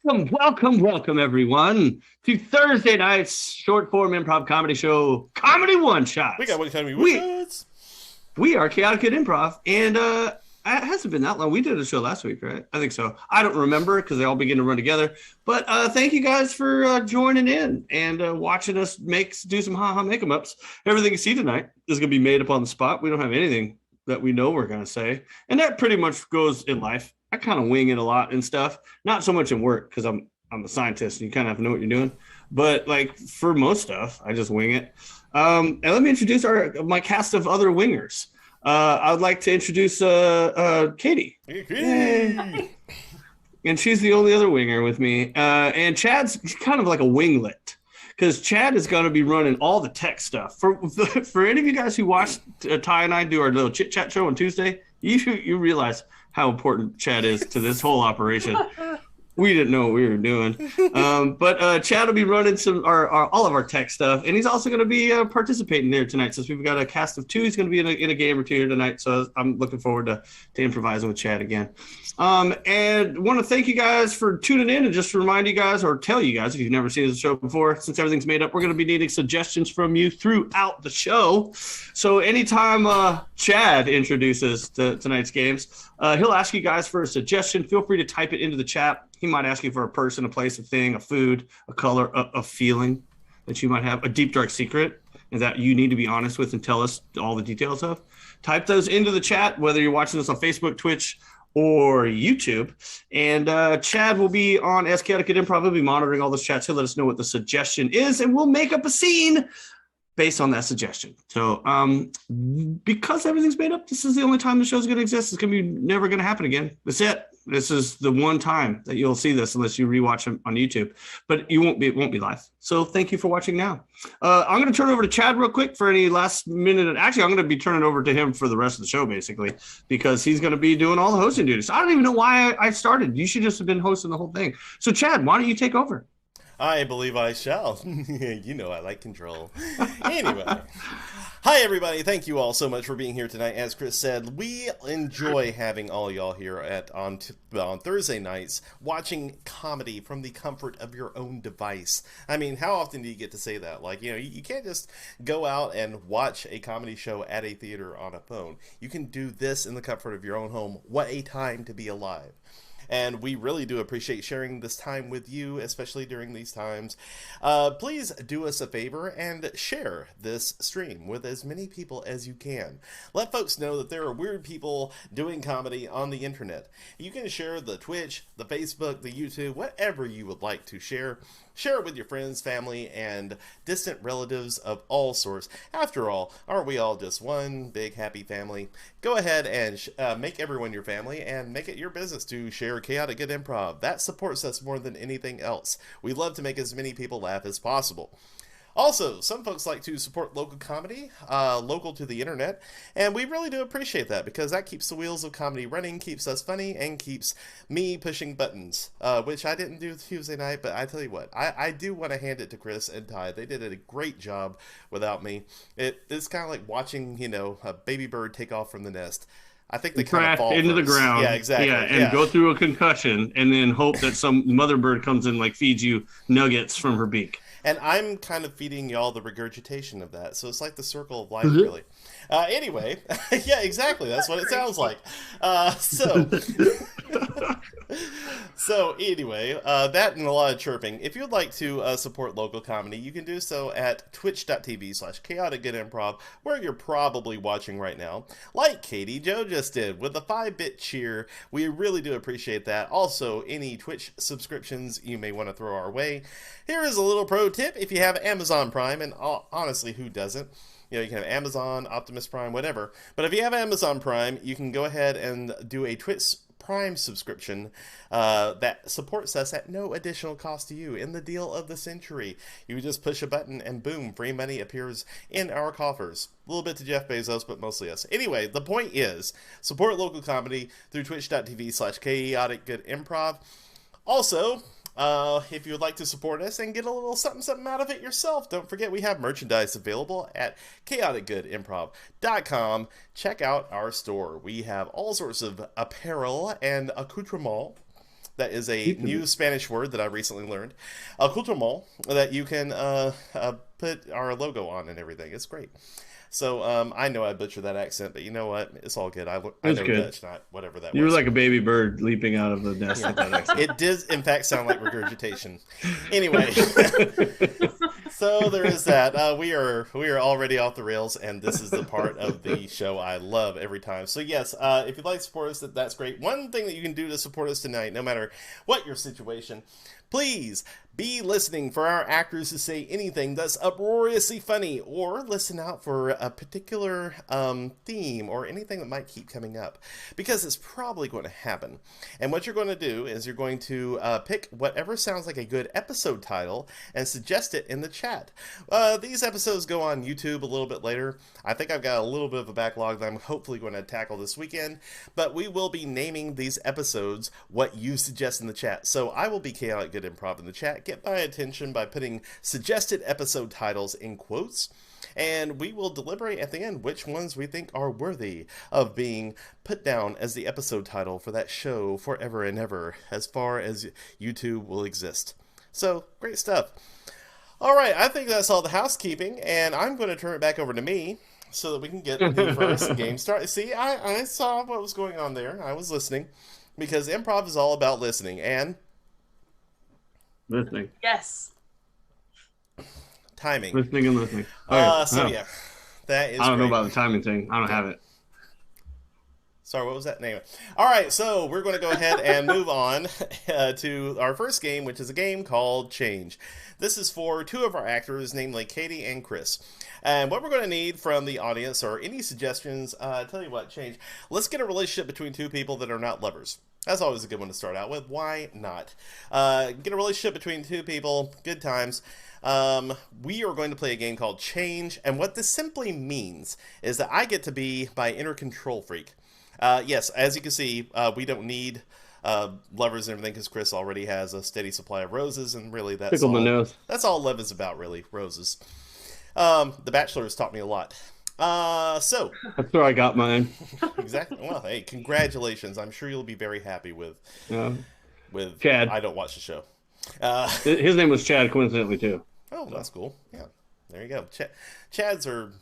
Welcome, everyone, to Thursday night's short form improv comedy show, Comedy One We got Shots. one time with We us. we are Chaotic Good Improv, and it hasn't been that long. We did a show last week, right? I think so. I don't remember because they all begin to run together. But thank you guys for joining in and watching us do some haha make 'em ups. Everything you see tonight is going to be made up on the spot. We don't have anything that we know we're going to say, and that pretty much goes in life. I kind of wing it a lot and stuff, not so much in work because I'm a scientist and you kind of have to know what you're doing. But like for most stuff, I just wing it. And let me introduce my cast of other wingers. I would like to introduce Katie. Yay. And she's the only other winger with me. And Chad's kind of like a winglet because Chad is going to be running all the tech stuff. For any of you guys who watched Ty and I do our little chit chat show on Tuesday, you realize how important Chad is to this whole operation. We didn't know what we were doing. But Chad will be running all of our tech stuff, and he's also going to be participating there tonight. Since we've got a cast of two, he's going to be in a game or two here tonight. So I'm looking forward to improvising with Chad again. And want to thank you guys for tuning in, and just to remind you guys or tell you guys if you've never seen the show before, since everything's made up, we're going to be needing suggestions from you throughout the show. So anytime Chad introduces tonight's games, he'll ask you guys for a suggestion. Feel free to type it into the chat. He might ask you for a person, a place, a thing, a food, a color, a feeling that you might have, a deep, dark secret, and that you need to be honest with and tell us all the details of. Type those into the chat, whether you're watching this on Facebook, Twitch, or YouTube. And Chad will be on as Chaotic at Improv. He'll be monitoring all those chats. He'll let us know what the suggestion is, and we'll make up a scene based on that suggestion. So because everything's made up, this is the only time the show's going to exist. It's going to be never going to happen again. That's it. This is the one time that you'll see this unless you rewatch them on YouTube, but it won't be live. So thank you for watching now. I'm going to turn it over to Chad real quick for any last minute. Actually, I'm going to be turning over to him for the rest of the show, basically, because he's going to be doing all the hosting duties. I don't even know why I started. You should just have been hosting the whole thing. So Chad, why don't you take over? I believe I shall. You know I like control. Anyway. Hi, everybody. Thank you all so much for being here tonight. As Chris said, we enjoy having all y'all here on Thursday nights watching comedy from the comfort of your own device. I mean, how often do you get to say that? Like, you can't just go out and watch a comedy show at a theater on a phone. You can do this in the comfort of your own home. What a time to be alive. And we really do appreciate sharing this time with you, especially during these times. Please do us a favor and share this stream with as many people as you can. Let folks know that there are weird people doing comedy on the internet. You can share the Twitch, the Facebook, the YouTube, whatever you would like to share. Share it with your friends, family, and distant relatives of all sorts. After all, aren't we all just one big happy family? Go ahead and make everyone your family and make it your business to share Chaotic Good Improv. That supports us more than anything else. We love to make as many people laugh as possible. Also, some folks like to support local comedy, local to the internet, and we really do appreciate that because that keeps the wheels of comedy running, keeps us funny, and keeps me pushing buttons, which I didn't do Tuesday night, but I tell you what, I do want to hand it to Chris and Ty. They did a great job without me. It's kind of like watching, a baby bird take off from the nest. I think they kind of fall into the ground. Yeah, exactly. Yeah, and go through a concussion and then hope that some mother bird comes and feeds you nuggets from her beak. And I'm kind of feeding y'all the regurgitation of that. So it's like the circle of life, really. Anyway, yeah, exactly. That's what it sounds like. So anyway, that and a lot of chirping. If you'd like to support local comedy, you can do so at twitch.tv/chaoticgoodimprov, where you're probably watching right now. Like Katie Joe just did with a 5-bit cheer. We really do appreciate that. Also, any Twitch subscriptions you may want to throw our way. Here is a little pro tip. If you have Amazon Prime, and honestly, who doesn't? You can have Amazon, Optimus Prime, whatever. But if you have Amazon Prime, you can go ahead and do a Twitch Prime subscription that supports us at no additional cost to you in the deal of the century. You just push a button and boom, free money appears in our coffers. A little bit to Jeff Bezos, but mostly us. Anyway, the point is, support local comedy through twitch.tv/chaoticgoodimprov. Also, if you would like to support us and get a little something out of it yourself, don't forget we have merchandise available at chaoticgoodimprov.com. Check out our store. We have all sorts of apparel and accoutrement That is a new Spanish word that I recently learned. Accoutrement that you can put our logo on and everything. It's great. So I know I butchered that accent, but you know what? It's all good. I know good. Dutch, not whatever that was. You were like a baby bird leaping out of the nest with that accent. It did, in fact, sound like regurgitation. Anyway, so there is that. We are already off the rails, and this is the part of the show I love every time. So yes, if you'd like to support us, that's great. One thing that you can do to support us tonight, no matter what your situation, please be listening for our actors to say anything that's uproariously funny, or listen out for a particular theme or anything that might keep coming up, because it's probably going to happen. And what you're going to do is you're going to pick whatever sounds like a good episode title and suggest it in the chat. These episodes go on YouTube a little bit later. I think I've got a little bit of a backlog that I'm hopefully going to tackle this weekend, but we will be naming these episodes what you suggest in the chat. So I will be Chaotic Good Improv in the chat. Get my attention by putting suggested episode titles in quotes, and we will deliberate at the end which ones we think are worthy of being put down as the episode title for that show forever and ever, as far as YouTube will exist. So, great stuff. Alright, I think that's all the housekeeping, and I'm going to turn it back over to me so that we can get the first game started. See, I saw what was going on there. I was listening, because improv is all about listening, and listening. Yes. Timing. Listening and listening. Yeah, that is. I don't great. know about the timing thing. I don't have it. Sorry, what was that name? All right, so we're going to go ahead and move on to our first game, which is a game called Change. This is for two of our actors, namely Katie and Chris. And what we're going to need from the audience or any suggestions, tell you what, Change. Let's get a relationship between two people that are not lovers. That's always a good one to start out with. Why not? Get a relationship between two people. Good times. We are going to play a game called Change. And what this simply means is that I get to be my inner control freak. Yes, as you can see, we don't need lovers and everything because Chris already has a steady supply of roses. And really, that's Tickle my nose. That's all love is about, really. Roses. The Bachelor has taught me a lot. So that's where I got mine. Exactly. Well, hey, congratulations. I'm sure you'll be very happy with Chad. I don't watch the show. His name was Chad, coincidentally, too. Oh, that's cool. Yeah, there you go. Chads are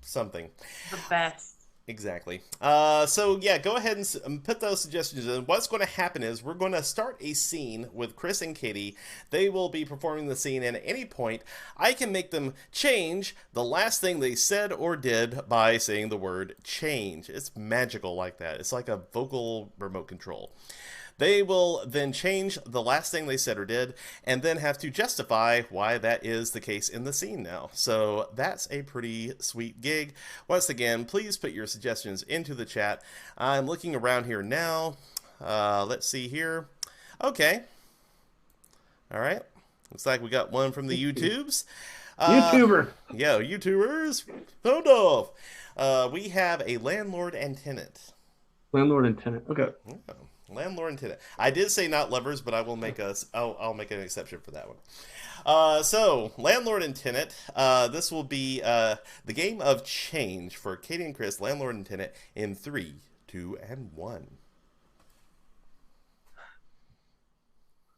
something. The best. Exactly. So yeah, go ahead and put those suggestions in. What's going to happen is we're going to start a scene with Chris and Katie. They will be performing the scene, and at any point, I can make them change the last thing they said or did by saying the word change. It's magical like that. It's like a vocal remote control. They will then change the last thing they said or did, and then have to justify why that is the case in the scene now. So that's a pretty sweet gig. Once again, please put your suggestions into the chat. I'm looking around here now. Let's see here. Okay. All right. Looks like we got one from the YouTubes. YouTuber. Yeah, YouTubers. Hold off. We have a landlord and tenant. Landlord and tenant. Okay. Yeah. Landlord and tenant. I did say not lovers, but I will make I'll make an exception for that one. So landlord and tenant. This will be the game of Change for Katie and Chris. Landlord and tenant in 3, 2, and 1.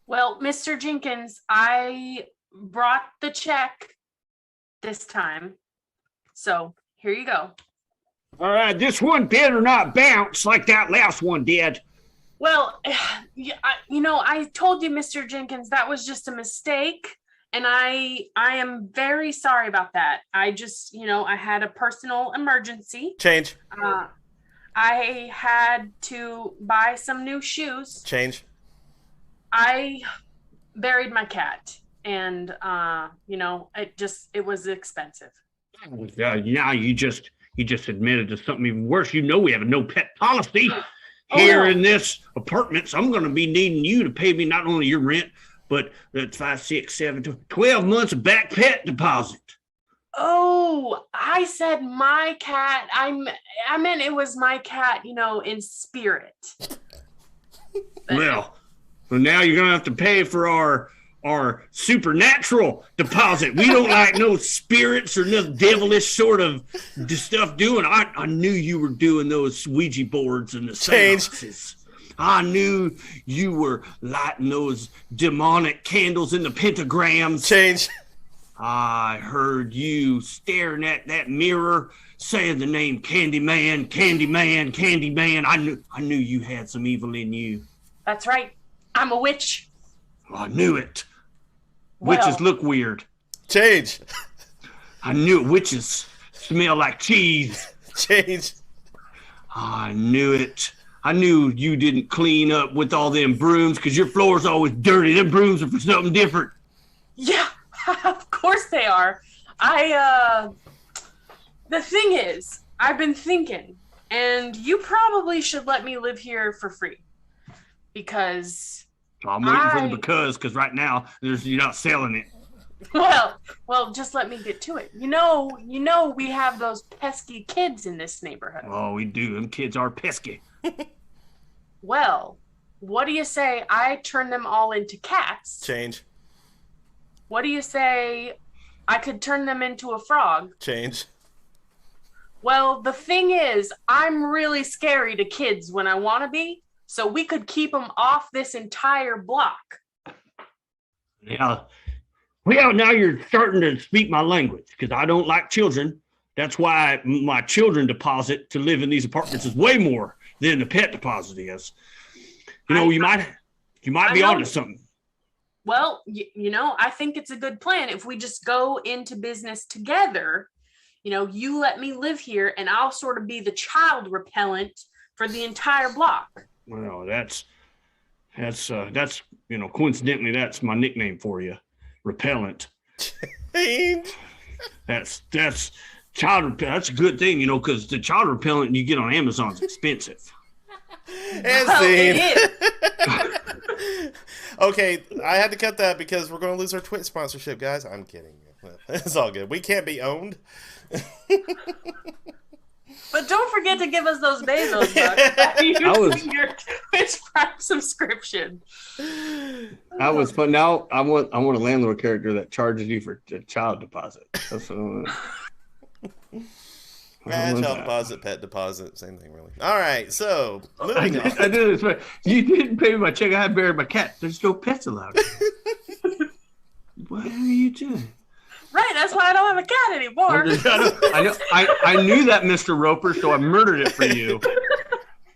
Well, Mr. Jenkins, I brought the check this time, so here you go. All right, this one better not bounce like that last one did. Well, I told you, Mr. Jenkins, that was just a mistake, and I am very sorry about that. I just, I had a personal emergency. Change. I had to buy some new shoes. Change. I buried my cat, and it was expensive. Yeah, you just admitted to something even worse. You know we have a no pet policy. Here in this apartment, so I'm going to be needing you to pay me not only your rent, but the 5, 6, 7, 12 months of back pet deposit. Oh, I said my cat. I meant it was my cat, in spirit. Well, now you're going to have to pay for our supernatural deposit. We don't like no spirits or no devilish sort of stuff doing. I knew you were doing those Ouija boards and the seances. I knew you were lighting those demonic candles in the pentagrams. Change. I heard you staring at that mirror, saying the name Candyman, Candyman, Candyman. I knew you had some evil in you. That's right. I'm a witch. I knew it. Well, Witches look weird. Change. I knew it. Witches smell like cheese. Change. I knew it. I knew you didn't clean up with all them brooms because your floor's always dirty. Them brooms are for something different. Yeah, of course they are. The thing is, I've been thinking, and you probably should let me live here for free. Because I'm waiting for the because right now you're not selling it. Well, just let me get to it. You know, we have those pesky kids in this neighborhood. Oh, we do. Them kids are pesky. Well, what do you say I turn them all into cats? Change. What do you say I could turn them into a frog? Change. Well, the thing is, I'm really scary to kids when I want to be, so we could keep them off this entire block. Yeah. Well, now you're starting to speak my language because I don't like children. That's why my children deposit to live in these apartments is way more than the pet deposit is. You might be onto something. Well, I think it's a good plan if we just go into business together. You let me live here and I'll sort of be the child repellent for the entire block. Well, that's coincidentally, that's my nickname for you, Repellent. That's child repellent. That's a good thing, because the child repellent you get on Amazon is expensive. And it is. Okay, I had to cut that because we're going to lose our Twitch sponsorship, guys. I'm kidding. It's all good. We can't be owned. But don't forget to give us those Bezos bucks. Using your Twitch Prime subscription. That was fun. Now I want a landlord character that charges you for a child deposit. That's what child deposit, pet deposit, same thing, really. All right, so moving on. I did this. You didn't pay me my check. I had buried my cat. There's no pets allowed. What are you doing? Right, that's why I don't have a cat anymore. I knew that, Mr. Roper, so I murdered it for you.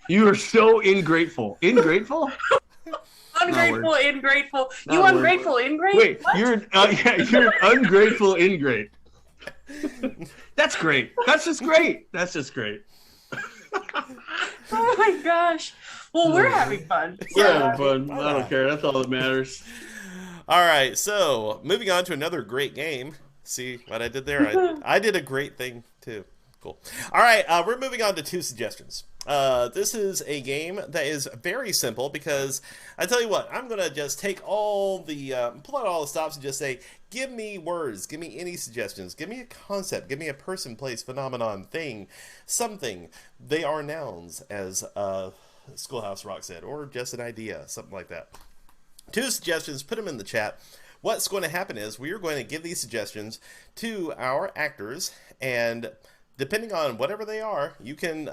You are so ingrateful. Ingrateful? Ungrateful, ingrateful. You ungrateful, ingrate? Wait, you're an ungrateful ingrate. That's great. That's just great. Oh my gosh. Well, we're having fun. We're having fun. I don't care. That's all that matters. All right, so moving on to another great game. See what I did there? I did a great thing too. Cool. All right, we're moving on to 2 suggestions. This is a game that is very simple because I tell you what, I'm gonna just take all the pull out all the stops and just say, give me words, give me any suggestions, give me a concept, give me a person, place, phenomenon, thing, something. They are nouns, as Schoolhouse Rock said, or just an idea, something like that. 2 suggestions, put them in the chat. What's going to happen is we are going to give these suggestions to our actors, and depending on whatever they are, you can,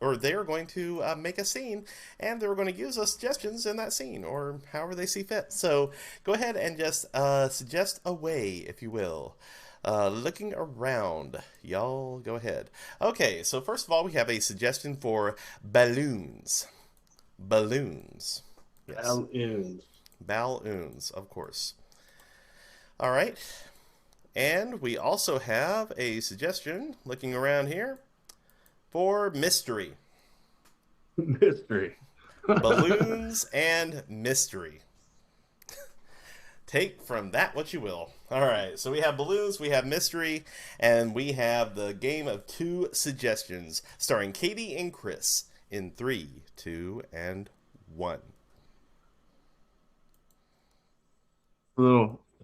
or they're going to make a scene, and they're going to use those suggestions in that scene, or however they see fit. So go ahead and just suggest away, if you will. Looking around, y'all go ahead. Okay, so first of all, we have a suggestion for balloons. Balloons. Yes. Balloons. Balloons, of course. All right. And we also have a suggestion, looking around here, for mystery. Mystery. Balloons and mystery. Take from that what you will. All right, so we have balloons, we have mystery, and we have the game of 2 suggestions, starring Katie and Chris in 3, 2, and 1.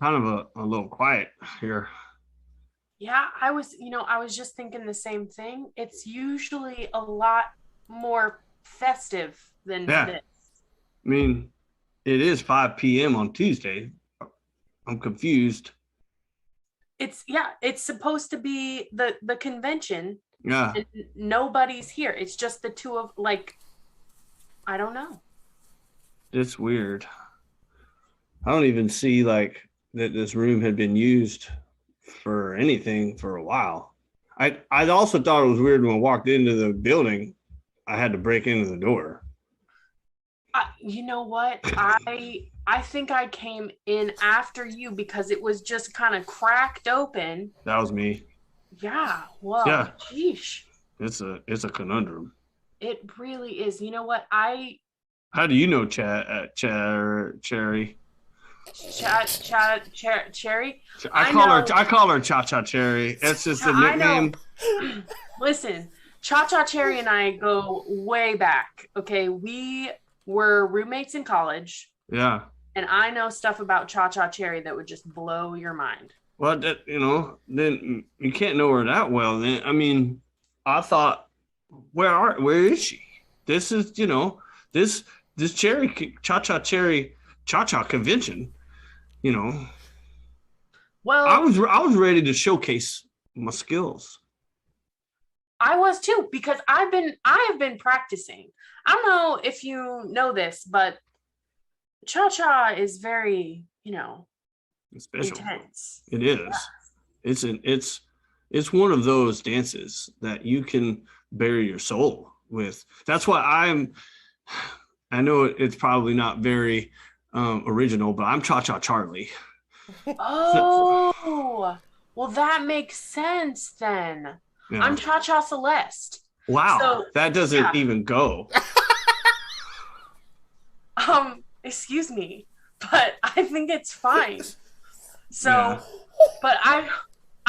Kind of a little quiet here. Yeah, I was just thinking the same thing. It's usually a lot more festive than this. I mean, it is 5 p.m. on Tuesday. I'm confused. It's supposed to be the convention. Yeah. And nobody's here. It's just the 2 of, I don't know. It's weird. I don't even see like that this room had been used for anything for a while. I also thought it was weird when I walked into the building. I had to break into the door. You know what? I think I came in after you because it was just kind of cracked open. That was me. Yeah. Well, Yeah. Sheesh. It's a conundrum. It really is. You know what? How do you know Cherry? Cherry. I call her Cha Cha Cherry. That's just a nickname. Listen, Cha Cha Cherry and I go way back. Okay, we were roommates in college. Yeah. And I know stuff about Cha Cha Cherry that would just blow your mind. Well, then you can't know her that well. Then I mean, I thought, where is she? This is this Cherry Cha Cha Cherry Cha Cha convention. Well, I was ready to showcase my skills. I was too, because I have been practicing. I don't know if you know this, but cha-cha is very, It's special. Intense. It is. Yeah. It's one of those dances that you can bury your soul with. That's why I know it's probably not very original, but I'm Cha-Cha Charlie. Oh, well, that makes sense then. Yeah. I'm Cha-Cha Celeste. Wow, so, that doesn't even go. Excuse me, but I think it's fine. So, yeah. But I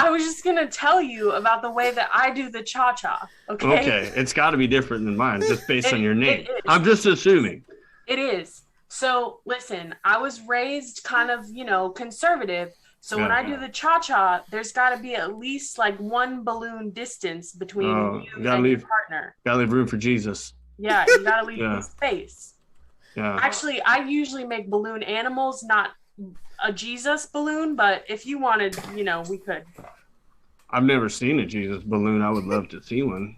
was just gonna tell you about the way that I do the cha-cha. Okay. Okay, it's got to be different than mine, just based on your name. I'm just assuming. It is. So listen, I was raised kind of, conservative. So when I do the cha-cha, there's got to be at least like one balloon distance between you and your partner. Gotta leave room for Jesus. Yeah, you gotta leave space. Yeah. Actually, I usually make balloon animals, not a Jesus balloon, but if you wanted, we could. I've never seen a Jesus balloon. I would love to see one.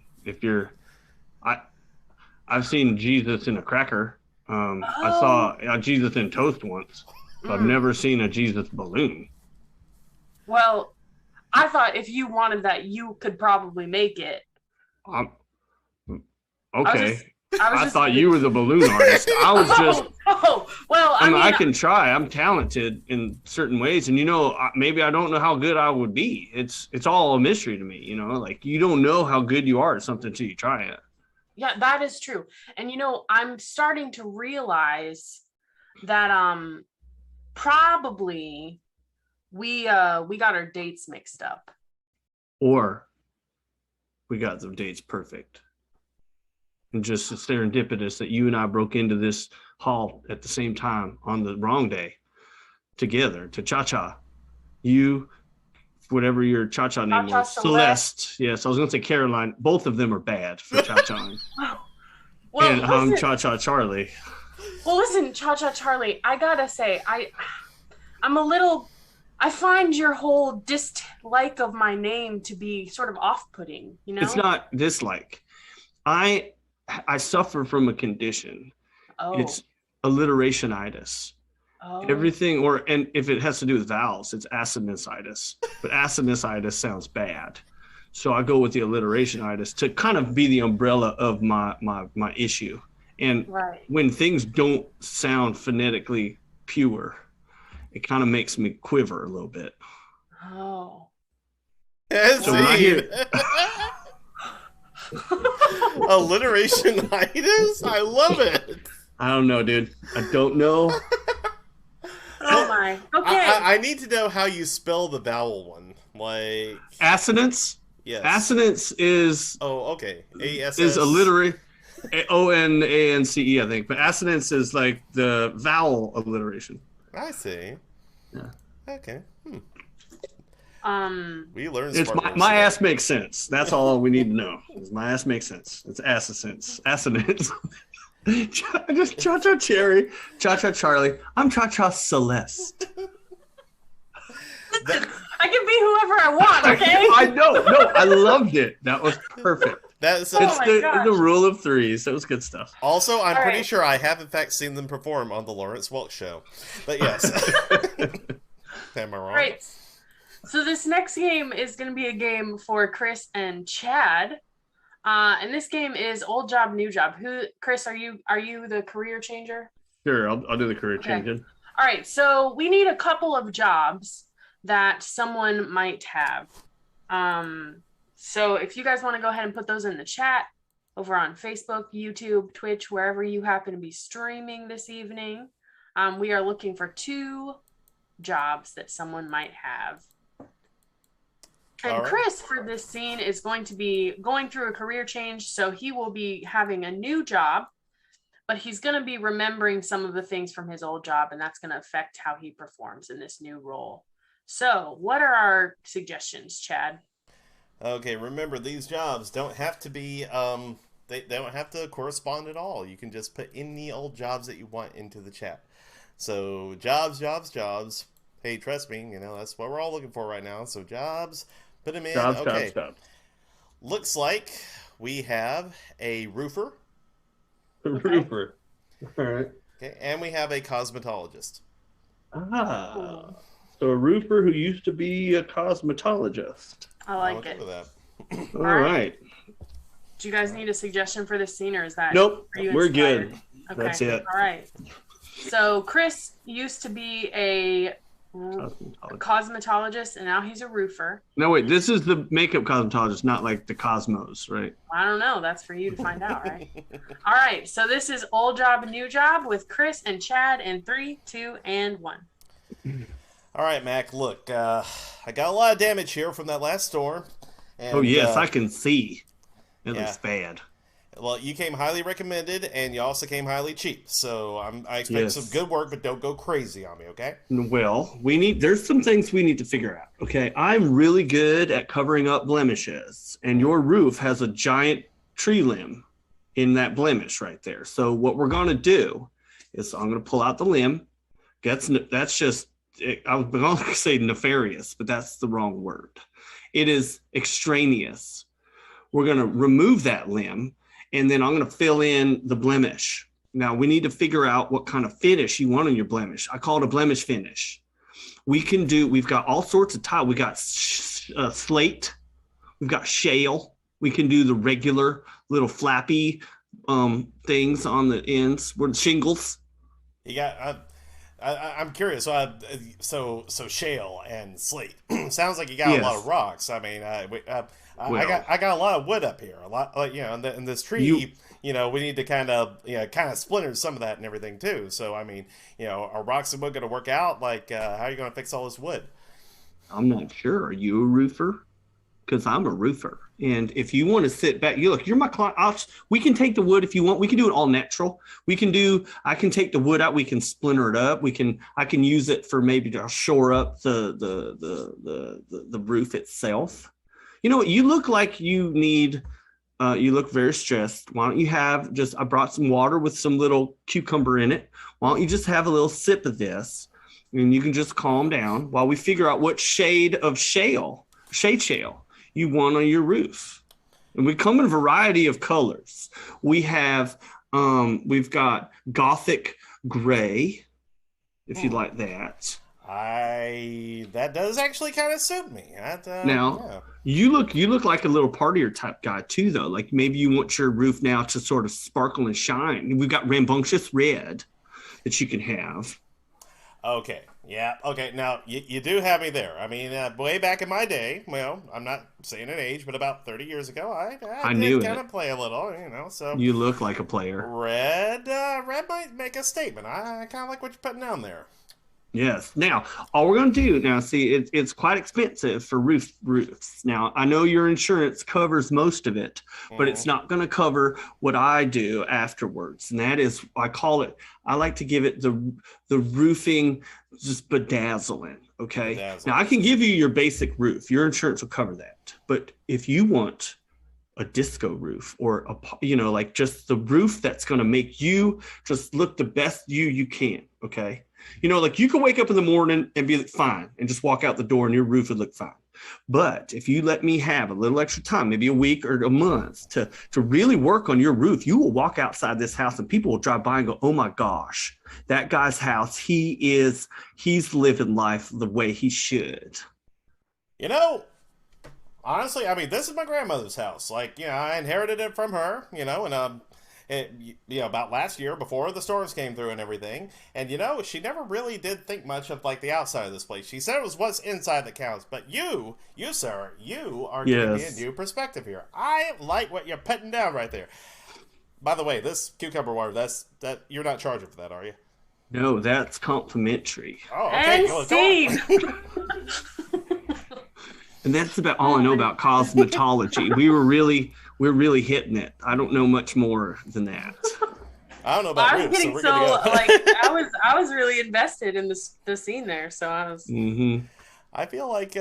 I've seen Jesus in a cracker. I saw a Jesus in toast once, but I've never seen a Jesus balloon. Well, I thought if you wanted that, you could probably make it. Okay. I thought you were the balloon artist. I was just. Well, I mean, I can try. I'm talented in certain ways, and maybe I don't know how good I would be. It's all a mystery to me. Like you don't know how good you are at something until you try it. Yeah, that is true. And I'm starting to realize that probably we got our dates mixed up, or we got the dates perfect. And just serendipitous that you and I broke into this hall at the same time on the wrong day together to cha-cha. You, whatever your cha-cha name was, Celeste. Yes, I was going to say Caroline. Both of them are bad for cha-cha. Well, and I'm Cha-Cha Charlie. Well, listen, Cha-Cha Charlie, I got to say, I find your whole dislike of my name to be sort of off-putting, It's not dislike. I suffer from a condition. Oh. It's alliterationitis. Oh. Everything, and if it has to do with vowels, it's aciditis. But aciditis sounds bad. So I go with the alliterationitis to kind of be the umbrella of my issue. And when things don't sound phonetically pure, it kind of makes me quiver a little bit. Oh. So when I hear... Alliterationitis? I love it. I don't know, dude. I don't know. Oh my. Okay. I need to know how you spell the vowel one. Like assonance? Yes. Assonance is okay. ASS is alliterate ONANCE, I think. But assonance is like the vowel alliteration. I see. Yeah. Okay. We learned it's my ass makes sense. That's all we need to know. My ass makes sense. It's assonance. Assonance. Just Cha-Cha Cherry, Cha-Cha Charlie. I'm Cha-Cha Celeste. I can be whoever I want, okay? I know. No, I loved it. That was perfect. That's Oh It's my the gosh. rule of threes. That was good stuff. also, I'm All pretty right. sure I have in fact seen them perform on the Lawrence Welk show. But yes, am I All wrong? right. So this next game is going to be a game for Chris and Chad. And this game is old job, new job. Chris, are you the career changer? Sure, I'll do the career Okay. changing. All right. So we need a couple of jobs that someone might have. So if you guys want to go ahead and put those in the chat over on Facebook, YouTube, Twitch, wherever you happen to be streaming this evening, we are looking for 2 jobs that someone might have. And All right. Chris, for this scene, is going to be going through a career change. So he will be having a new job, but he's going to be remembering some of the things from his old job, and that's going to affect how he performs in this new role. So, what are our suggestions, Chad? Okay, remember these jobs don't have to be they don't have to correspond at all. You can just put any old jobs that you want into the chat. So jobs. Hey, trust me, that's what we're all looking for right now. So jobs, put them in. Jobs, Okay. jobs. Looks like we have a roofer. Roofer. All right. Okay, and we have a cosmetologist. Ah. So a roofer who used to be a cosmetologist. I like Okay it. with that. All right. right. Do you guys need a suggestion for this scene, or is that Nope. are you We're inspired? good. Okay. That's it. All right. So Chris used to be a Cosmetologist. cosmetologist, and now he's a roofer. No, wait. This is the makeup cosmetologist, not like the Cosmos, right? I don't know. That's for you to find out, right? All right. So this is old job, new job with Chris and Chad in 3, 2, and 1. All right, Mac. Look, I got a lot of damage here from that last storm. And, Oh yes, I can see. It yeah. looks bad. Well, you came highly recommended, and you also came highly cheap. So I expect Yes. some good work, but don't go crazy on me, okay? Well, there's some things we need to figure out. Okay. I'm really good at covering up blemishes, and your roof has a giant tree limb in that blemish right there. So what we're going to do is I'm going to pull out the limb. That's just, I was going to say nefarious, but that's the wrong word. It is extraneous. We're going to remove that limb, and then I'm going to fill in the blemish. Now, we need to figure out what kind of finish you want on your blemish. I call it a blemish finish. We've got all sorts of tile. We got slate. We've got shale. We can do the regular little flappy things on the ends, where the shingles. You got. I'm curious. So shale and slate sounds like you got Yes. a lot of rocks. I mean, I Well. got a lot of wood up here. A lot, in this tree. We need to kind of splinter some of that and everything too. So I mean, are rocks and wood going to work out? Like, how are you going to fix all this wood? I'm not sure. Are you a roofer? Because I'm a roofer. And if you want to sit back, you're my client. We can take the wood if you want. We can do it all natural. I can take the wood out. We can splinter it up. I can use it for maybe to shore up the roof itself. You know what? You look like you look very stressed. Why don't you I brought some water with some little cucumber in it. Why don't you just have a little sip of this, and you can just calm down while we figure out what shade of shale you want on your roof. And we come in a variety of colors. We've got Gothic gray, if you like that. That does actually kind of suit me. Now, you look like a little partier type guy too, though. Like maybe you want your roof now to sort of sparkle and shine. We've got rambunctious red that you can have. Okay. Yeah. Okay. Now you do have me there. I mean, way back in my day, well, I'm not saying an age, but about 30 years ago, I knew did kind it. of play a little, So You look like a player. red might make a statement. I kind of like what you're putting down there. Yes. Now, all we're going to do now, see, it's quite expensive for roofs. Now, I know your insurance covers most of it, but it's not going to cover what I do afterwards. And that is, I like to give it the roofing just bedazzling. Okay. Bedazzling. Now, I can give you your basic roof. Your insurance will cover that. But if you want a disco roof or like just the roof that's going to make you just look the best you can. Okay. Like you can wake up in the morning and be fine and just walk out the door and your roof would look fine. But if you let me have a little extra time, maybe a week or a month to really work on your roof, you will walk outside this house and people will drive by and go, oh my gosh, that guy's house, he's living life the way he should. You know, honestly, I mean, this is my grandmother's house. Like, I inherited it from her, and about last year before the storms came through and everything. And, she never really did think much of, like, the outside of this place. She said it was what's inside that counts. But you, sir, you are giving me a new perspective here. I like what you're putting down right there. By the way, this cucumber water, that you're not charging for that, are you? No, that's complimentary. Oh, okay. And Steve! And that's about all I know about cosmetology. We're really hitting it. I don't know much more than that. I don't know about I was roofs, getting so we're gonna go. like I was really invested in the scene there, so I was. Mm-hmm. I feel like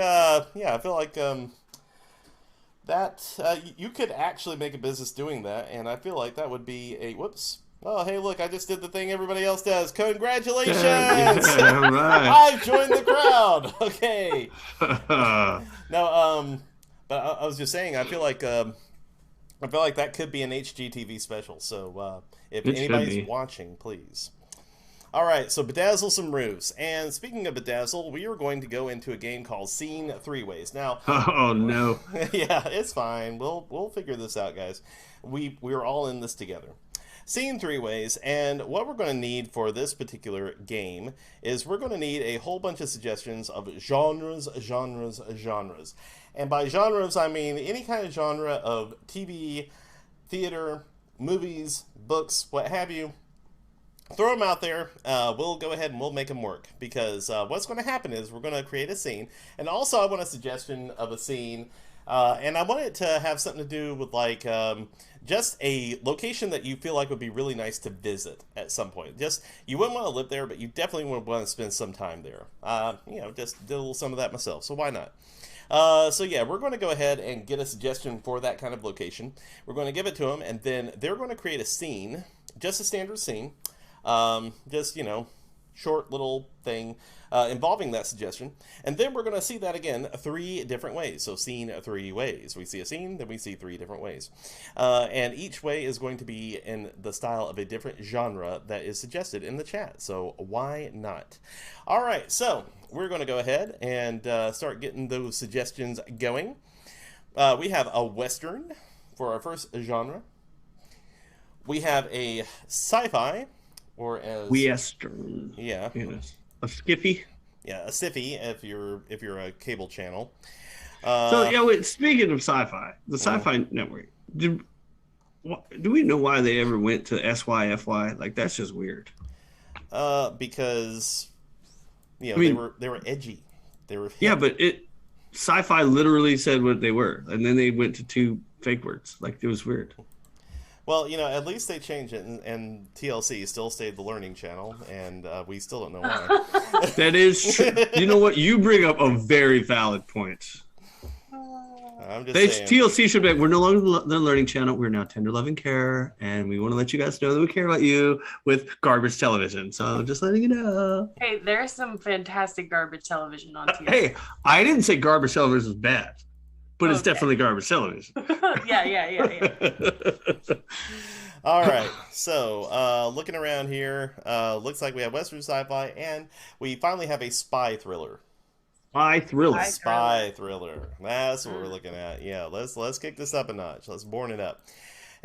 that you could actually make a business doing that, and I feel like that would be a whoops. Oh, hey, look, I just did the thing everybody else does. Congratulations! Yeah, right. I've joined the crowd. Okay. No, but I was just saying, I feel like that could be an HGTV special. So if anybody's watching, please. All right, so bedazzle some roofs. And speaking of bedazzle, we are going to go into a game called Scene Three Ways. Now, oh no, yeah, it's fine. We'll figure this out, guys. We're all in this together. Scene Three Ways, and what we're going to need for this particular game is we're going to need a whole bunch of suggestions of genres. And by genres, I mean any kind of genre of TV, theater, movies, books, what have you. Throw them out there. We'll go ahead and we'll make them work, because what's going to happen is we're going to create a scene, and also I want a suggestion of a scene, and I want it to have something to do with like just a location that you feel like would be really nice to visit at some point. Just, you wouldn't want to live there, but you definitely would want to spend some time there. Just did a little some of that myself, so why not? So yeah, we're going to go ahead and get a suggestion for that kind of location. We're going to give it to them, and then they're going to create a scene, just a standard scene. Just, short little thing involving that suggestion. And then we're going to see that again 3 different ways. So scene 3 ways. We see a scene, then we see 3 different ways. And each way is going to be in the style of a different genre that is suggested in the chat. So why not? All right, so we're going to go ahead and start getting those suggestions going. We have a Western for our first genre. We have a sci-fi. Or as Western, yeah, yes. A skiffy, yeah, a sci-fi if you're a cable channel. So yeah, wait, speaking of sci-fi, the Sci-Fi Network. Do we know why they ever went to SYFY? Like, that's just weird. Because they were edgy. They were but sci-fi literally said what they were, and then they went to 2 fake words. Like, it was weird. Well, at least they changed it, and TLC still stayed the Learning Channel, and we still don't know why. That is true. You know what? You bring up a very valid point. I'm just saying. TLC should be like, we're no longer the Learning Channel. We're now Tender Love and Care, and we want to let you guys know that we care about you with garbage television. So just letting you know. Hey, there's some fantastic garbage television on TLC. Hey, I didn't say garbage television is bad. But it's definitely garbage television. Yeah. All right. So, looking around here, looks like we have Western sci-fi, and we finally have a spy thriller. Spy thriller. Spy thriller. That's what we're looking at. Yeah, let's kick this up a notch. Let's born it up.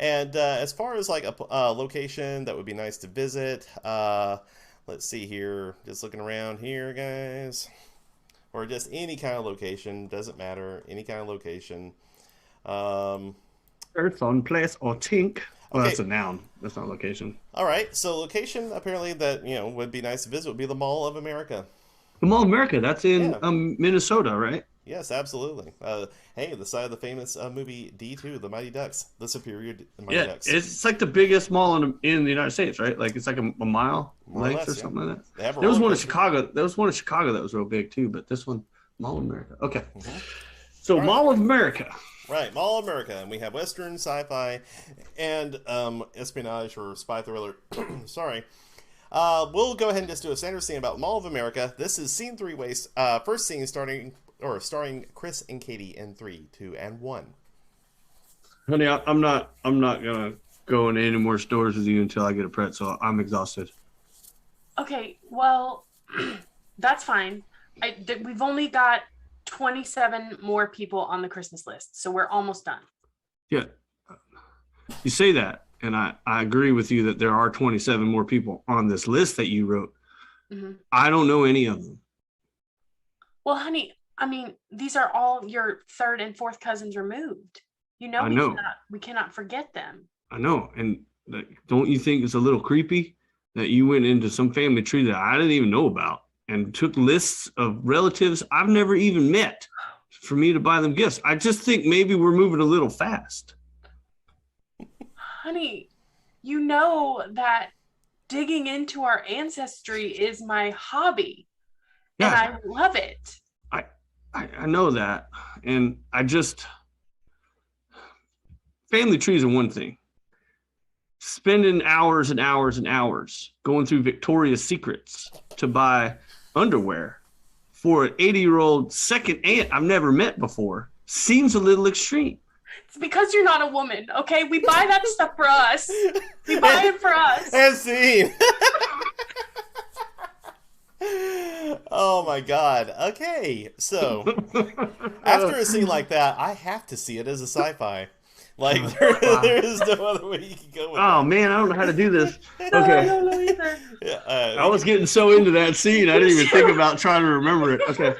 And as far as like a location that would be nice to visit, let's see here. Just looking around here, guys. Or just any kind of location, doesn't matter. Any kind of location. Earth on place or tink. Well, Okay. that's a noun. That's not a location. All right, so location apparently that would be nice to visit would be the Mall of America. The Mall of America. That's in Minnesota, right? Yes, absolutely. Hey, the side of the famous movie D2, The Mighty Ducks, The Superior Mighty Ducks. It's like the biggest mall in the United States, right? Like it's like a mile More or length less, or something like They have that. a There was roller one in coaster. Chicago. There was one in Chicago that was real big too, but this one, Mall of America. Okay, so All right. Mall of America. Right, Mall of America, and we have Western, sci-fi, and espionage or spy thriller. Sorry. We'll go ahead and just do a standard scene about Mall of America. This is scene 3 ways. First scene starting or starring Chris and Katie in 3, 2, and 1. Honey, I'm not gonna go in any more stores with you until I get a pretzel. I'm exhausted. Okay, well, that's fine. We've only got 27 more people on the Christmas list, so we're almost done. Yeah, you say that, and I agree with you that there are 27 more people on this list that you wrote. Mm-hmm. I don't know any of them. Well, honey, I mean, these are all your third and fourth cousins removed. You know, we cannot forget them. I know, and don't you think it's a little creepy that you went into some family tree that I didn't even know about and took lists of relatives I've never even met for me to buy them gifts? I just think maybe we're moving a little fast. Honey, you know that digging into our ancestry is my hobby. Yeah. And I love it. I know that. And family trees are one thing. Spending hours and hours and hours going through Victoria's Secrets to buy underwear for an 80-year-old second aunt I've never met before seems a little extreme. It's because you're not a woman, okay? We buy that stuff for us. We buy it for us. And scene. Oh my God. Okay, so after a scene like that, I have to see it as a sci-fi. Like there is no other way you can go with it. Oh man, I don't know how to do this. Okay. No, I don't know either. Yeah, I was getting so into that scene, I didn't even think about trying to remember it. Okay.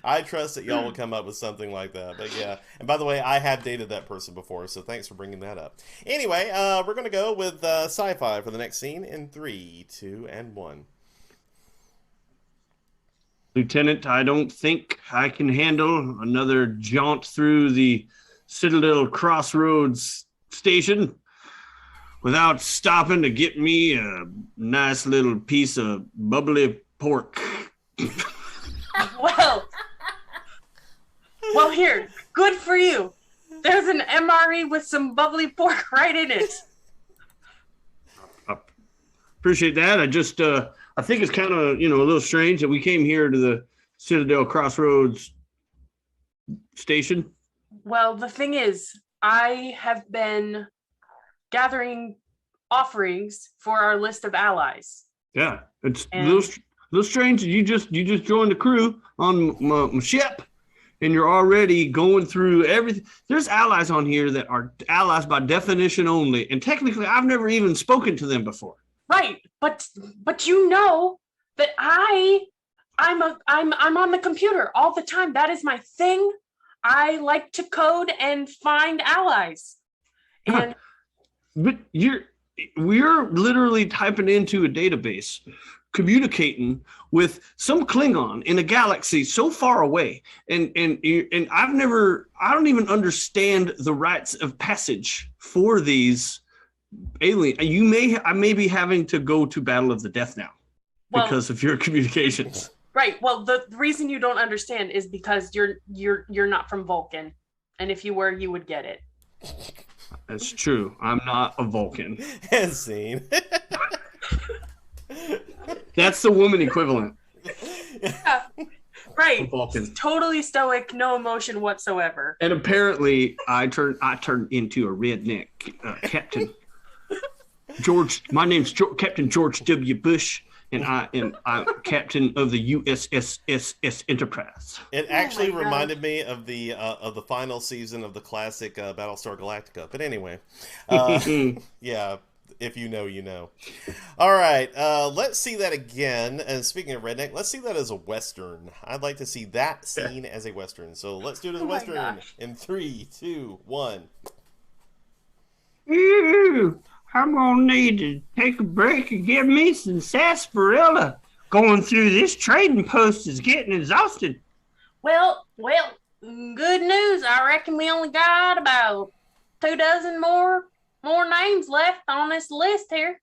I trust that y'all will come up with something like that. But yeah, and by the way, I have dated that person before, so thanks for bringing that up. Anyway, we're going to go with sci-fi for the next scene in 3, 2, and 1. Lieutenant, I don't think I can handle another jaunt through the Citadel Crossroads station without stopping to get me a nice little piece of bubbly pork. Well, here, good for you. There's an MRE with some bubbly pork right in it. I appreciate that. I think it's kind of, a little strange that we came here to the Citadel Crossroads station. Well, the thing is, I have been gathering offerings for our list of allies. Yeah, it's a little strange. You just joined the crew on my ship, and you're already going through everything. There's allies on here that are allies by definition only, and technically, I've never even spoken to them before. Right, but you know that I'm on the computer all the time. That is my thing. I like to code and find allies. And but we're literally typing into a database, communicating with some Klingon in a galaxy so far away, and I don't even understand the rites of passage for these alien. I may be having to go to Battle of the Death now because of your communications. Right. Well, the reason you don't understand is because you're not from Vulcan, and if you were, you would get it. That's true. I'm not a Vulcan. And scene. That's the woman equivalent. Yeah. Right. Vulcan. Totally stoic, no emotion whatsoever. And apparently, I turned into a redneck captain. My name's Captain George W. Bush, and I'm captain of the USS Enterprise. It actually reminded me of the final season of the classic Battlestar Galactica. But anyway, yeah, if you know, you know. All right, let's see that again. And speaking of redneck, let's see that as a Western. I'd like to see that scene as a Western. So let's do it as a Western in 3, 2, 1. Ooh, I'm gonna need to take a break and get me some sarsaparilla. Going through this trading post is getting exhausted. Well, good news. I reckon we only got about 24 more names left on this list here.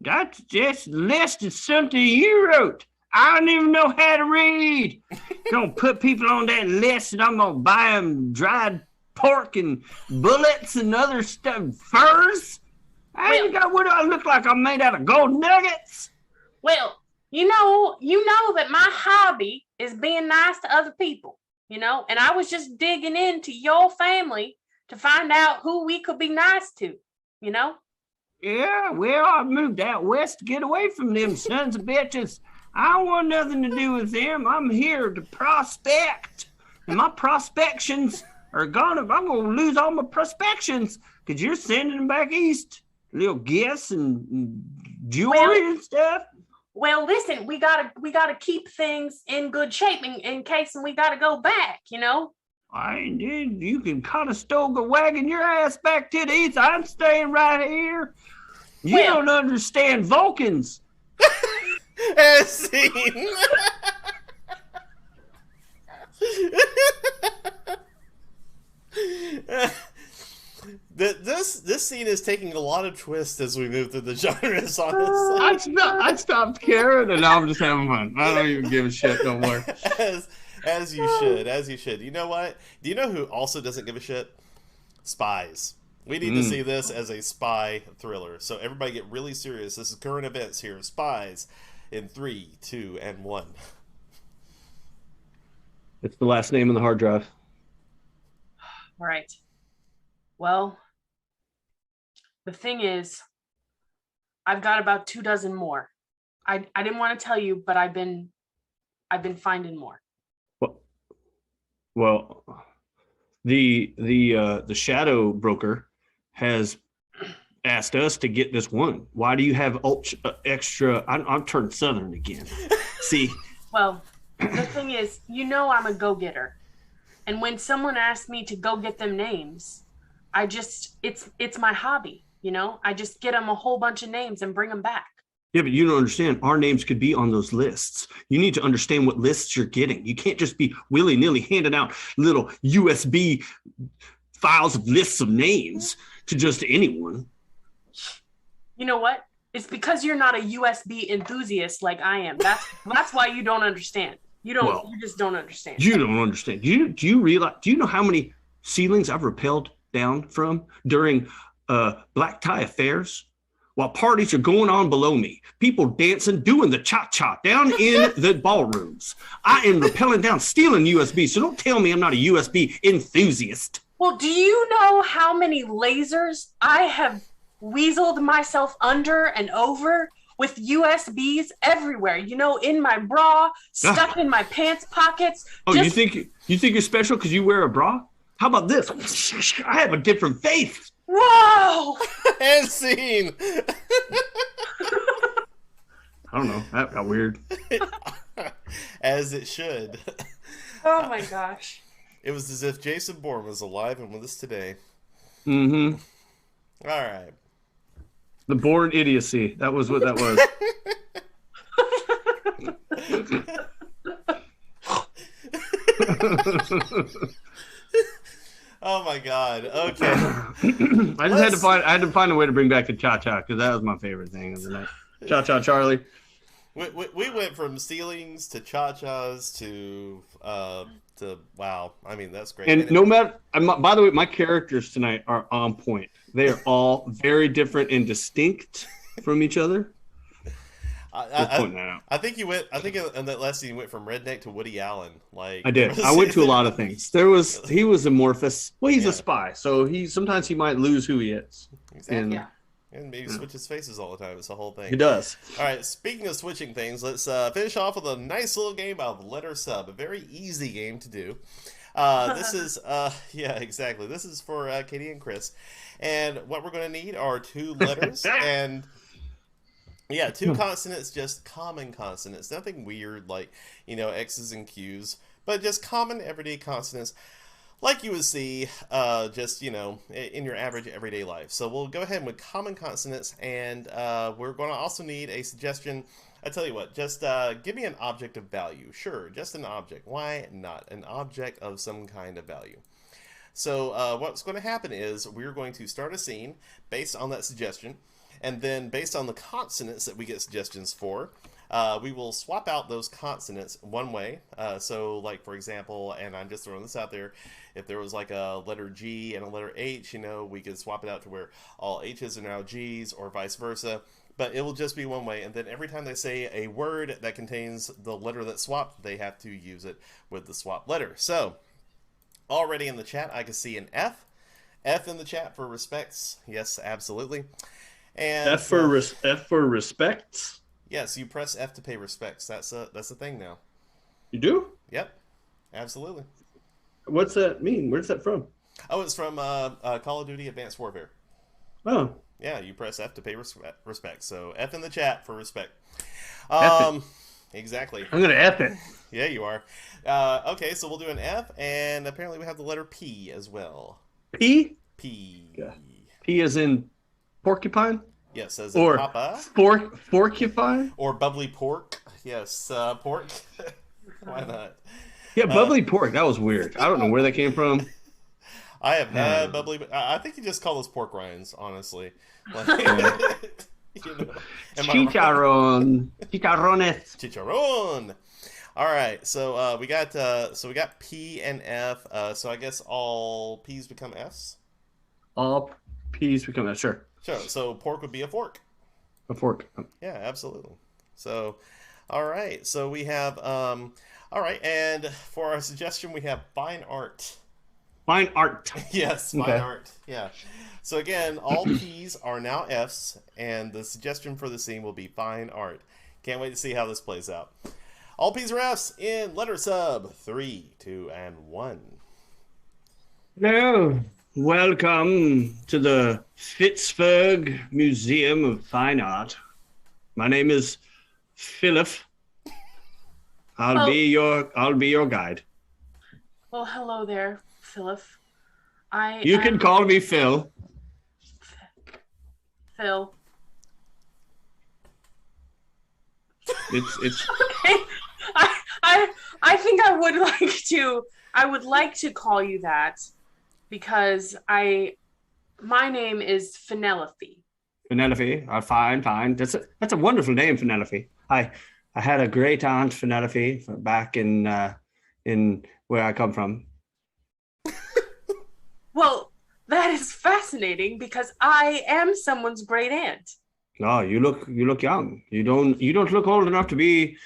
That's just list is something you wrote. I don't even know how to read. Gonna put people on that list and I'm gonna buy them dried pork and bullets and other stuff, furs. What do I look like? I'm made out of gold nuggets. Well, you know that my hobby is being nice to other people, you know? And I was just digging into your family to find out who we could be nice to, you know? Yeah, well, I moved out west to get away from them sons of bitches. I don't want nothing to do with them. I'm here to prospect. And my prospections I'm gonna lose all my prospections because you're sending them back east. Little gifts and jewelry and stuff. Well, listen, we gotta keep things in good shape in case we gotta go back, you know? You can kind of stow the wagon your ass back to the east. I'm staying right here. You don't understand Vulcans. As seen. This scene is taking a lot of twists as we move through the genres on this. I stopped caring and now I'm just having fun. I don't even give a shit no more. As you should. You know what? Do you know who also doesn't give a shit? Spies. We need to see this as a spy thriller. So everybody get really serious. This is current events here. Spies in 3, 2, and 1. It's the last name on the hard drive. Right. Well, the thing is, I've got about 24 more. I didn't want to tell you, but I've been finding more. Well, the shadow broker has asked us to get this one. Why do you have extra? I'm turned Southern again. See. Well, the thing is, you know, I'm a go-getter, and when someone asks me to go get them names, it's my hobby. You know, I just get them a whole bunch of names and bring them back. Yeah, but you don't understand. Our names could be on those lists. You need to understand what lists you're getting. You can't just be willy-nilly handing out little USB files of lists of names to just anyone. You know what? It's because you're not a USB enthusiast like I am. That's why you don't understand. You just don't understand. You don't understand. Do you realize? Do you know how many ceilings I've rappelled down from during black tie affairs? While parties are going on below me, people dancing, doing the cha-cha down in the ballrooms. I am rappelling down, stealing USB, so don't tell me I'm not a USB enthusiast. Well, do you know how many lasers I have weaseled myself under and over with USBs everywhere? You know, in my bra, stuck in my pants pockets. Oh, you think you're special because you wear a bra? How about this? I have a different face. Whoa! And scene. I don't know. That got weird. As it should. Oh my gosh. It was as if Jason Bourne was alive and with us today. Mm-hmm. All right. The Bourne idiocy. That was what that was. Oh my God. Okay. I had to find a way to bring back the cha-cha because that was my favorite thing of the night. Cha-cha Charlie. We went from ceilings to cha-chas to wow. I mean, that's great. And no matter, by the way, my characters tonight are on point. They are all very different and distinct from each other. I think in that last scene you went from redneck to Woody Allen. Like I did. I went to a lot of things. He was amorphous. Well, he's a spy, so sometimes he might lose who he is. Exactly. And maybe switch his faces all the time. It's the whole thing. He does. All right. Speaking of switching things, let's finish off with a nice little game of letter sub. A very easy game to do. This is exactly. This is for Katie and Chris, and what we're going to need are 2 letters and. Yeah, 2 consonants, just common consonants. Nothing weird like, X's and Q's, but just common everyday consonants like you would see just, in your average everyday life. So we'll go ahead with common consonants, and we're going to also need a suggestion. I tell you what, just give me an object of value. Sure, just an object. Why not? An object of some kind of value. So what's going to happen is we're going to start a scene based on that suggestion. And then based on the consonants that we get suggestions for, we will swap out those consonants one way. So like, for example, and I'm just throwing this out there, if there was like a letter G and a letter H, we could swap it out to where all H's are now G's or vice versa. but it will just be one way. And then every time they say a word that contains the letter that swapped, they have to use it with the swap letter. So, already in the chat, I can see an F. F in the chat for respects. Yes, absolutely. And F for respects. Yes, you press F to pay respects. That's a thing now. You do? Yep, absolutely. What's that mean? Where's that from? Oh, it's from Call of Duty Advanced Warfare. Oh. Yeah, you press F to pay respect. So F in the chat for respect. Exactly. I'm gonna F it. Yeah, you are. Okay, so we'll do an F, and apparently we have the letter P as well. P? P. Yeah. P as in porcupine? Yes, as in or Papa. Porcupine? Or bubbly pork. Yes, pork. Why not? Yeah, bubbly pork. That was weird. I don't know where that came from. I have had bubbly. I think you just call those pork rinds, honestly. Like, Chicharron. Chicharrones. Chicharron. All right, so we got P and F. So I guess all P's become F's. All P's become F. Sure. Sure. So pork would be a fork. A fork. Yeah, absolutely. So, all right. So we have all right, and for our suggestion, we have fine art. Fine art. Yes, fine art. Yeah. So again, all P's are now F's, and the suggestion for the scene will be fine art. Can't wait to see how this plays out. All P's are F's in letter sub 3, 2, and 1. Hello. Welcome to the Pittsburgh Museum of Fine Art. My name is Philip. I'll be your guide. Well, hello there, Philip. You can call me Phil. Phil. It's okay. I think I would like to call you that because my name is Penelope. Penelope. Fine. That's a wonderful name, Penelope. I had a great aunt, Penelope, back in where I come from. Well, that is fascinating because I am someone's great aunt. Oh, you look young. You don't look old enough to be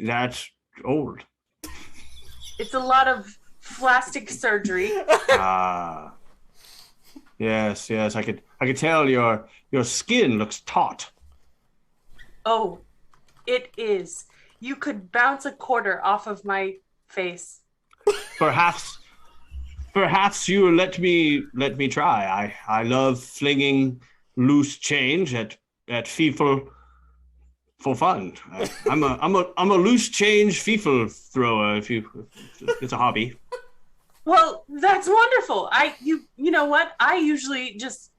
that old. It's a lot of plastic surgery. Ah. Yes. I could tell your skin looks taut. Oh, it is. You could bounce a quarter off of my face. Perhaps you will let me try. I love flinging loose change at FIFA for fun. I'm a loose change FIFA thrower. If it's a hobby. Well, that's wonderful. You know what? I usually just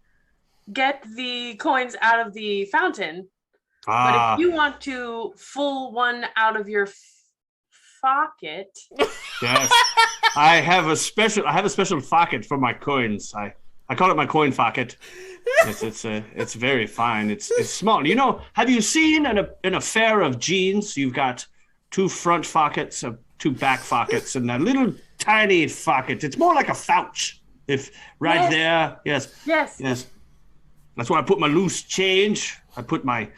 get the coins out of the fountain. But if you want to pull one out of your pocket, yes, I have a special pocket for my coins. I call it my coin pocket. It's very fine. It's small. You know, have you seen in a pair of jeans? You've got 2 front pockets, 2 back pockets, and a little tiny pocket. It's more like a pouch. There, yes. That's where I put my loose change. I put my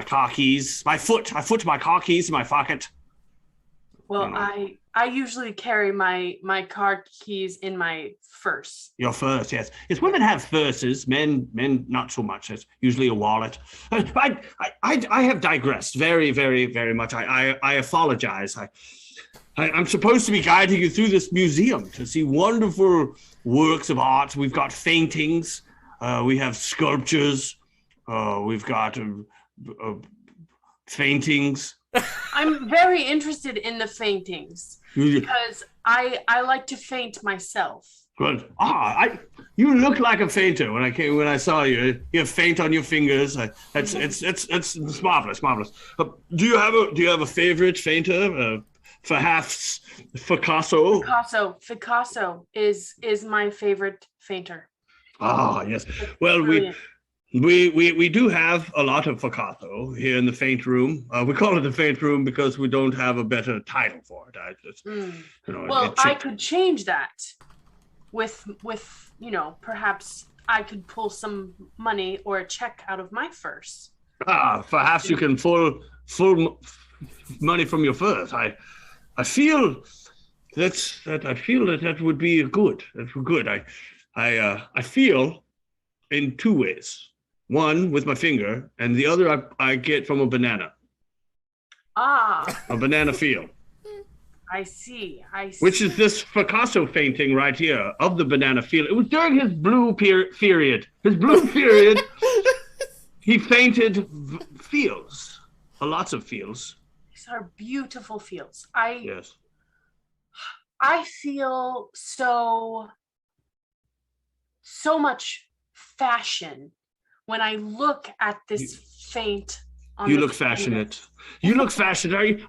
car keys. I put my car keys in my pocket. Well, I usually carry my car keys in my purse. Your purse, yes. Yes, women have purses. Men not so much. It's usually a wallet. I have digressed very, very, very much. I apologize. I'm supposed to be guiding you through this museum to see wonderful works of art. We've got paintings. We have sculptures. We've got paintings. I'm very interested in the faintings because I like to faint myself. Good. You look like a fainter when I saw you. You have faint on your fingers. It's marvelous. Do you have a favorite fainter? Perhaps Picasso. Picasso is my favorite fainter. Yes. Well, we do have a lot of Picasso here in the faint room. We call it the faint room because we don't have a better title for it. I could change that with perhaps I could pull some money or a check out of my purse. Perhaps you can full money from your furs. I feel that would be good. That's good. I feel in two ways. One with my finger, and the other I get from a banana. A banana feel. I see. Which is this Picasso painting right here of the banana feel. It was during his blue period. His blue period, he painted fields. Lots of fields. These are beautiful fields. Yes. I feel so much fashion when I look at this faint. You look fashionate. You look fashionate.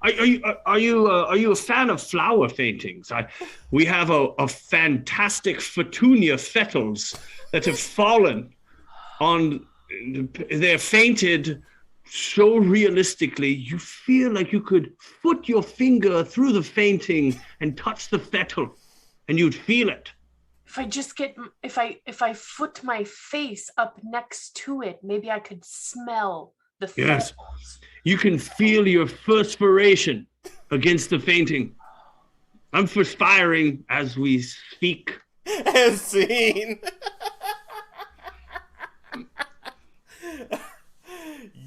Are you a fan of flower paintings? We have a fantastic Petunia petals that have fallen on. They're fainted so realistically. You feel like you could put your finger through the fainting and touch the petal, and you'd feel it. If I just if I foot my face up next to it, maybe I could smell the yes. petals. You can feel your perspiration against the fainting. I'm perspiring as we speak. As seen.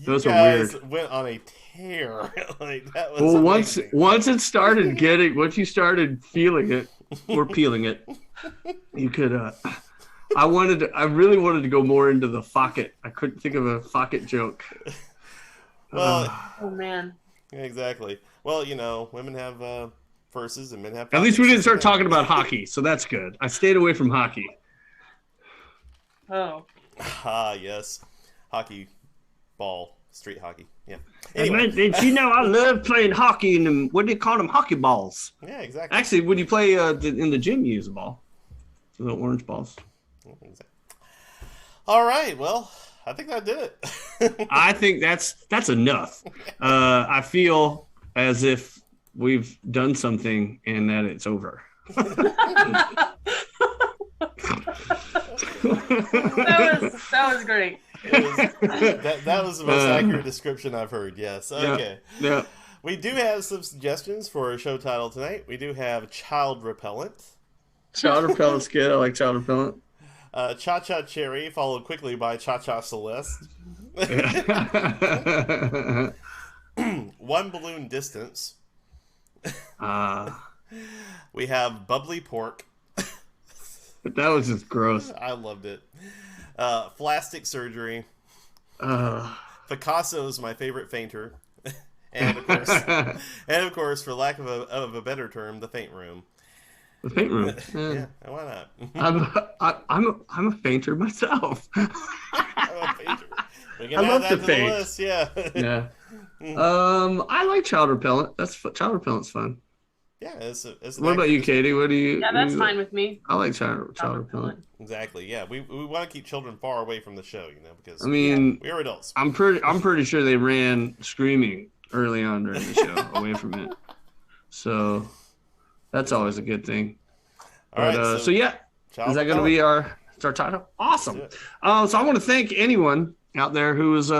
Those you are guys weird. Went on a tear. Like that was. Well, amazing. once you started feeling it or peeling it, you could. I really wanted to go more into the focket. I couldn't think of a focket joke. Well, oh man. Exactly. Well, women have purses and men have. At least we didn't start talking about hockey, so that's good. I stayed away from hockey. Oh. Yes, hockey, ball, street hockey. Yeah. Anyway. I love playing hockey in them. What do you call them? Hockey balls. Yeah, exactly. Actually, when you play in the gym, you use a ball. The little orange balls. Exactly. All right. Well, I think that did it. I think that's enough. I feel as if we've done something and that it's over. that was great. That was the most accurate description I've heard. Yes. Okay. Yeah. We do have some suggestions for a show title tonight. We do have Child Repellent. Child Repellent's good. I like Child Repellent. Cha Cha Cherry, followed quickly by Cha Cha Celeste. One Balloon Distance. We have Bubbly Pork. That was just gross. I loved it. Plastic Surgery. Picasso's my favorite fainter. and of course, for lack of a better term, the faint room. The faint room. Yeah, why not? I'm a fainter myself. I'm a fainter. We can I add love that to to faint. the list, yeah. Yeah. I like Child Repellent. Child Repellent's fun. Yeah, it's what about you, Katie? What do you? Yeah, that's fine with me. I like Child Repellent. Exactly. Yeah, we want to keep children far away from the show, because we are adults. I'm pretty sure they ran Screaming early on during the show away from it. So that's always a good thing. All right. So yeah, is that going to be our title? Awesome. So I want to thank anyone out there who is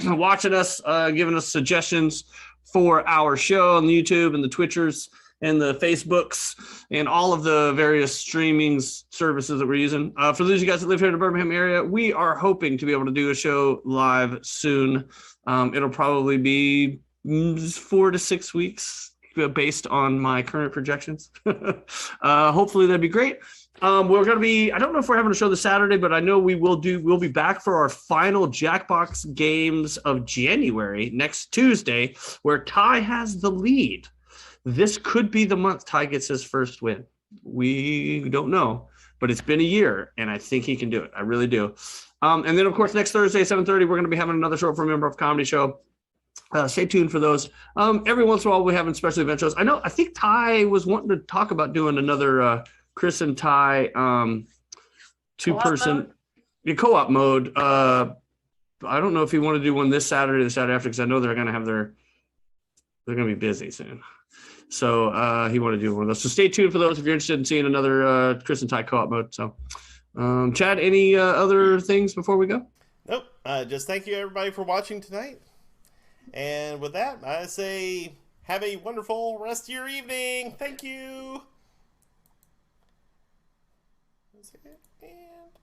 watching us, giving us suggestions for our show on the YouTube and the Twitchers and the Facebooks and all of the various streaming services that we're using. For those of you guys that live here in the Birmingham area, we are hoping to be able to do a show live soon. It'll probably be 4 to 6 weeks based on my current projections. Hopefully that'd be great. We're going to be, I don't know if we're having a show this Saturday, but I know we'll be back for our final Jackbox games of January next Tuesday, where Ty has the lead. This could be the month Ty gets his first win. We don't know, but it's been a year, and I think he can do it. I really do. And then, of course, next Thursday, 7:30, we're going to be having another show for a member of comedy show. Stay tuned for those. Every once in a while, we're having special event shows. I think Ty was wanting to talk about doing another Chris and Ty two-person co-op mode. I don't know if he wanted to do one this Saturday or the Saturday after, because I know they're going to be busy soon. So he wanted to do one of those. So stay tuned for those if you're interested in seeing another Chris and Ty co-op mode. So, Chad, any other things before we go? Nope. just thank you everybody for watching tonight. And with that, I say have a wonderful rest of your evening. Thank you. And